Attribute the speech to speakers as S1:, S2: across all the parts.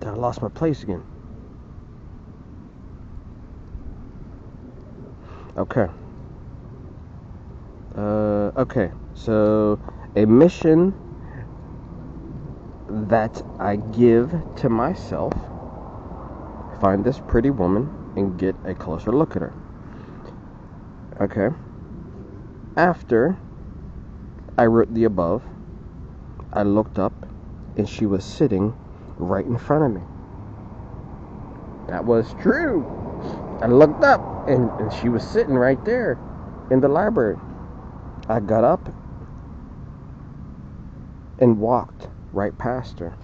S1: I lost my place again. Okay. Okay. So, a mission that I give to myself: find this pretty woman and get a closer look at her. Okay. After I wrote the above, I looked up and she was sitting right in front of me. That was true. I looked up and she was sitting right there in the library. I got up and walked right past her.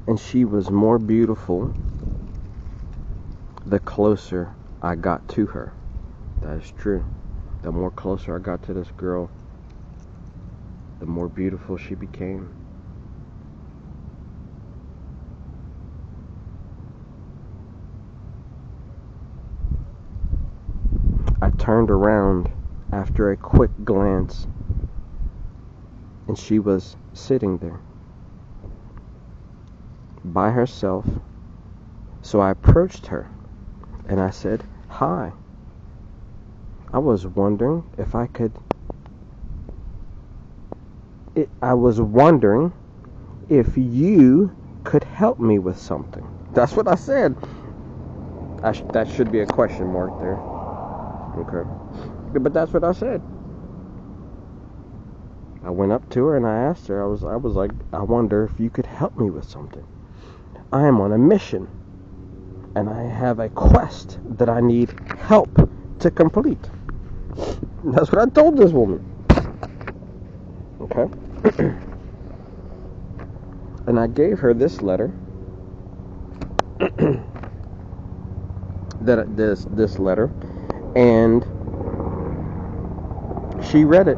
S1: And she was more beautiful the closer I got to her. That is true. The more closer I got to this girl, the more beautiful she became. I turned around after a quick glance, and she was sitting there by herself. So I approached her and I said, "Hi. I was wondering if I could you could help me with something." That's what I said. That should be a question mark there. Okay. But that's what I said. I went up to her and I asked her, I was like, "I wonder if you could help me with something. I am on a mission and I have a quest that I need help to complete." That's what I told this woman. Okay. And I gave her this letter. This letter, and she read it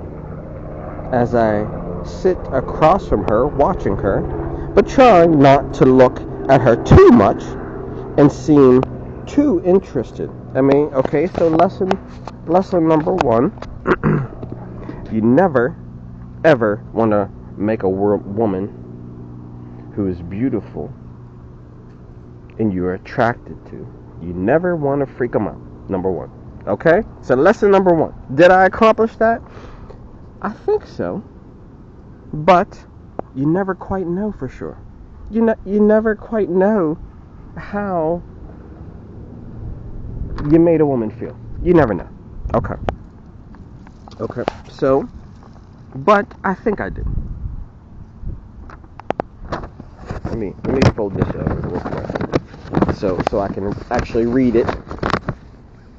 S1: as I sit across from her, watching her, but trying not to look at her too much and seem too interested. I mean, okay, so lesson number 1: you never ever want to make a woman who is beautiful and you're attracted to, you never want to freak them out. Number 1. Okay? So lesson number 1. Did I accomplish that? I think so. But you never quite know for sure. You never quite know how you made a woman feel. You never know. Okay. So, but I think I did. Let me fold this over real quick, so I can actually read it.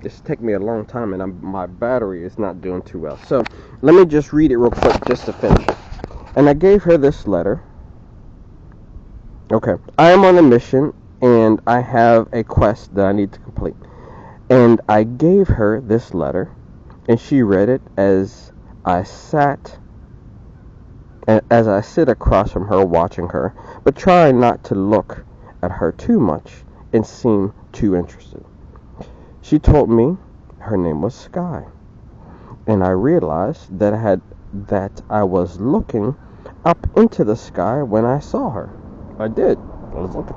S1: This took me a long time, and my battery is not doing too well. So let me just read it real quick, just to finish it. And I gave her this letter. Okay, I am on a mission, and I have a quest that I need to complete. And I gave her this letter, and she read it as I sit across from her, watching her, but trying not to look at her too much and seem too interested. She told me her name was Sky, and I realized that I was looking up into the sky when I saw her. I did. I was looking,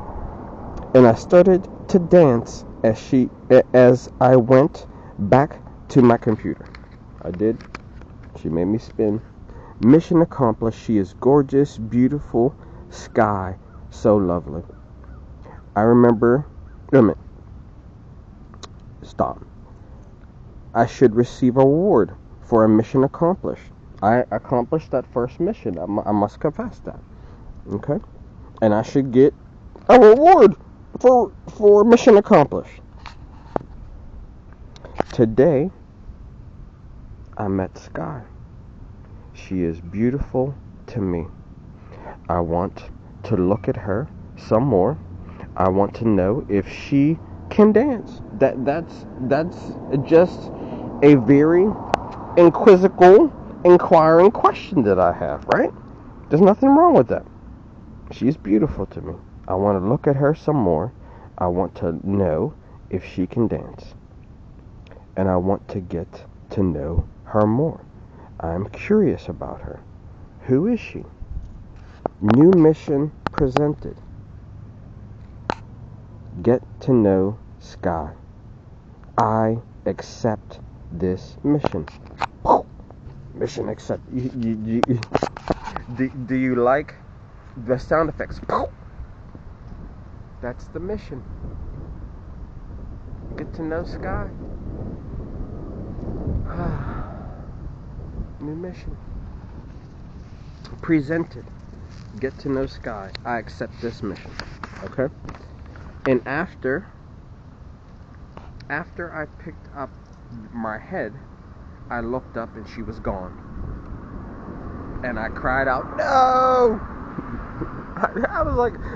S1: and I started to dance as I went back to my computer. I did. She made me spin. Mission accomplished. She is gorgeous, beautiful, Sky, so lovely. I remember. Wait a minute. Stop. I should receive a reward for a mission accomplished. I accomplished that first mission. I must confess that. Okay? And I should get a reward for mission accomplished. Today, I met Sky. She is beautiful to me. I want to look at her some more. I want to know if she can dance. That's just a very inquiring question that I have, right? There's nothing wrong with that. She's beautiful to me. I want to look at her some more. I want to know if she can dance. And I want to get to know her more. I'm curious about her. Who is she? New mission presented. Get to know Sky. I accept this mission. Mission accept. Do you like the sound effects? That's the mission. Get to know Sky. New mission presented. Get to know Sky. I accept this mission. Okay? And after I picked up my head, I looked up and she was gone. And I cried out, no! I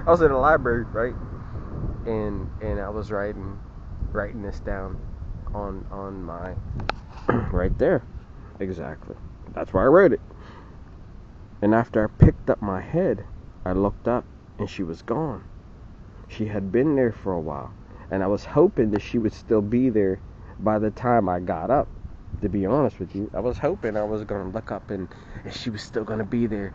S1: was in the library, right? And I was writing this down on my right there. Exactly. That's where I wrote it. And after I picked up my head, I looked up and she was gone. She had been there for a while. And I was hoping that she would still be there by the time I got up. To be honest with you, I was hoping I was going to look up and she was still going to be there.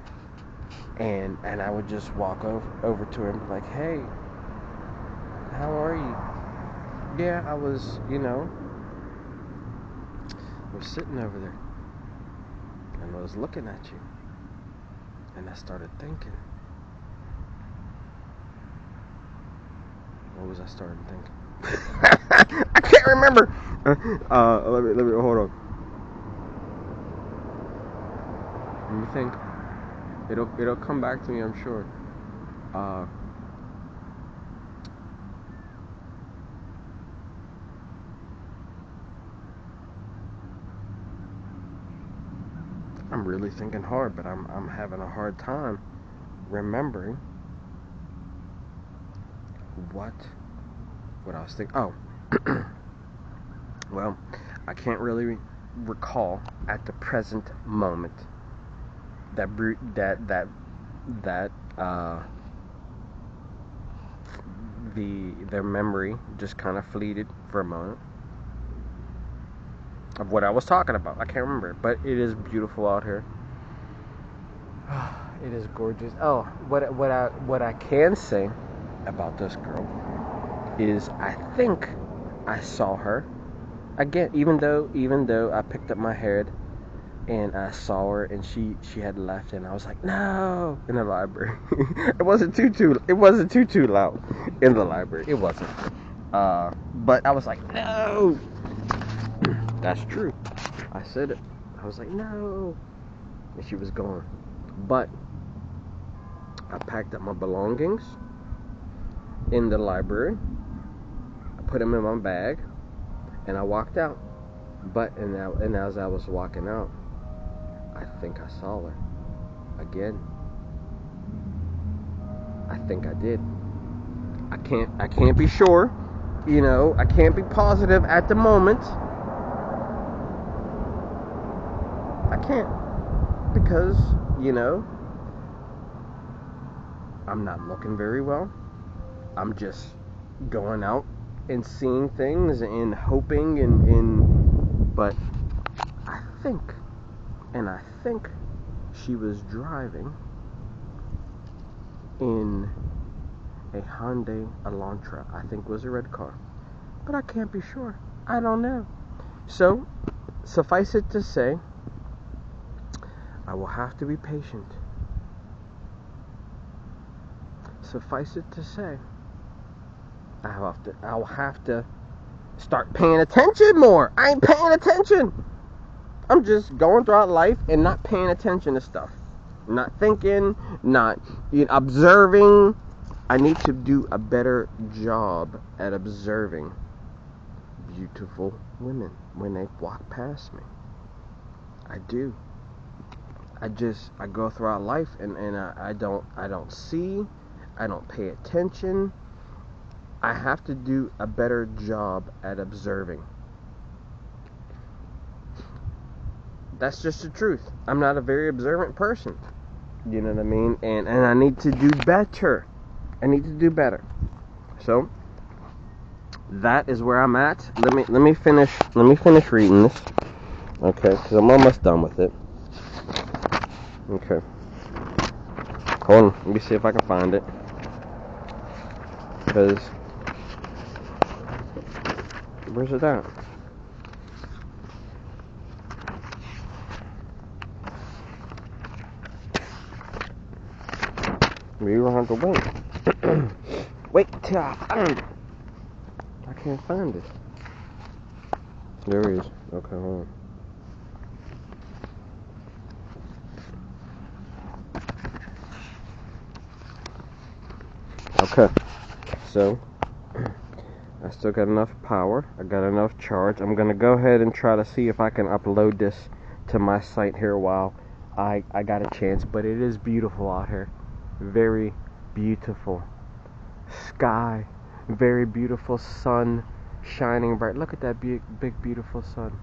S1: And I would just walk over to her and be like, hey, how are you? Yeah, I was sitting over there. And I was looking at you. And I started thinking. What was I starting thinking? I can't remember. Let me hold on. Let me think. It'll come back to me, I'm sure. I'm really thinking hard, but I'm having a hard time remembering what I was thinking. Oh, well, I can't really recall at the present moment their memory just kind of fleeted for a moment of what I was talking about. I can't remember, but it is beautiful out here. It is gorgeous. Oh, what I can say about this girl is I think I saw her again, even though I picked up my head and I saw her and she had left, and I was like, no, in the library. It wasn't too loud in the library. It wasn't. But I was like, no. That's true. I said it. I was like, no. And she was gone. But I packed up my belongings in the library. I put them in my bag, and I walked out. And as I was walking out, I think I saw her again. I think I did. I can't be sure. I can't be positive at the moment. I can't, because I'm not looking very well. I'm just going out and seeing things and hoping but I think she was driving in a Hyundai Elantra. I think it was a red car, but I can't be sure. I don't know. So suffice it to say, I will have to be patient. Suffice it to say, I'll have to start paying attention more. I ain't paying attention. I'm just going throughout life and not paying attention to stuff. Not thinking, not observing. I need to do a better job at observing beautiful women when they walk past me. I do. I go throughout life and I don't see, I don't pay attention. I have to do a better job at observing. That's just the truth. I'm not a very observant person. You know what I mean? And I need to do better. I need to do better. So that is where I'm at. Let me finish reading this. Okay, because I'm almost done with it. Okay. Hold on. Let me see if I can find it. Because... where's it at? We don't have to wait. Wait till I find it. I can't find it. There he is. Okay, hold on. Okay, so I still got enough power. I got enough charge. I'm gonna go ahead and try to see if I can upload this to my site here while I got a chance. But it is beautiful out here. Very beautiful sky. Very beautiful sun shining bright. Look at that big beautiful sun.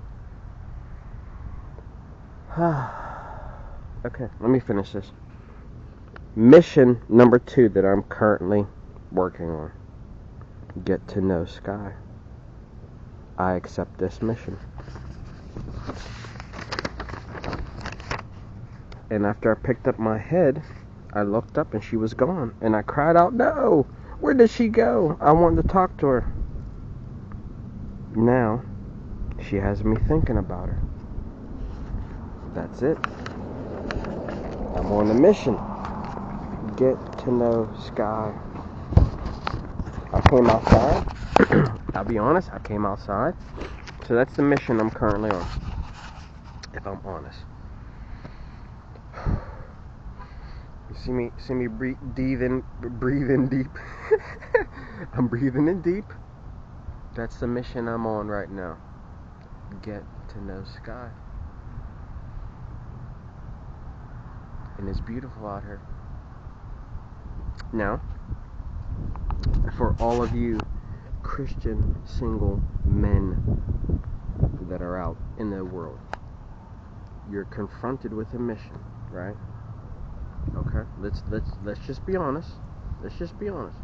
S1: Okay, let me finish this. Mission number 2 that I'm currently working on. Get to know Sky. I accept this mission. And after I picked up my head, I looked up and she was gone. And I cried out, no! Where did she go? I wanted to talk to her. Now, she has me thinking about her. That's it. I'm on a mission. Get to know Sky. I came outside. I'll be honest, I came outside. So that's the mission I'm currently on. If I'm honest. You see me breathing deep. I'm breathing in deep. That's the mission I'm on right now. Get to know Sky. And it's beautiful out here. Now, for all of you Christian single men that are out in the world, you're confronted with a mission, right? Okay, let's just be honest. Let's just be honest.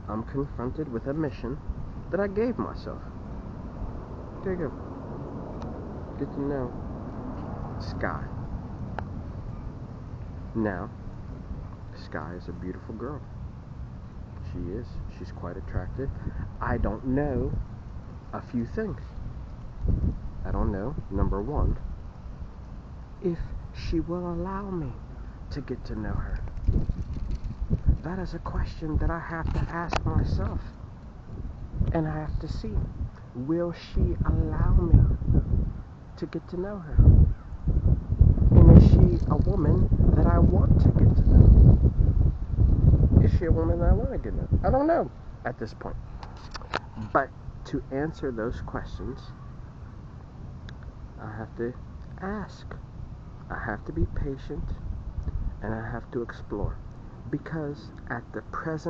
S1: I'm confronted with a mission that I gave myself. There you go. Get to know Sky. Now, Sky is a beautiful girl. She is. She's quite attractive. I don't know a few things. I don't know, number 1, if she will allow me to get to know her. That is a question that I have to ask myself. And I have to see, will she allow me to get to know her? And is she a woman that I want to get to know? Is she a woman that I want to get to know? I don't know at this point. But to answer those questions, I have to ask. I have to be patient, and I have to explore. Because at the present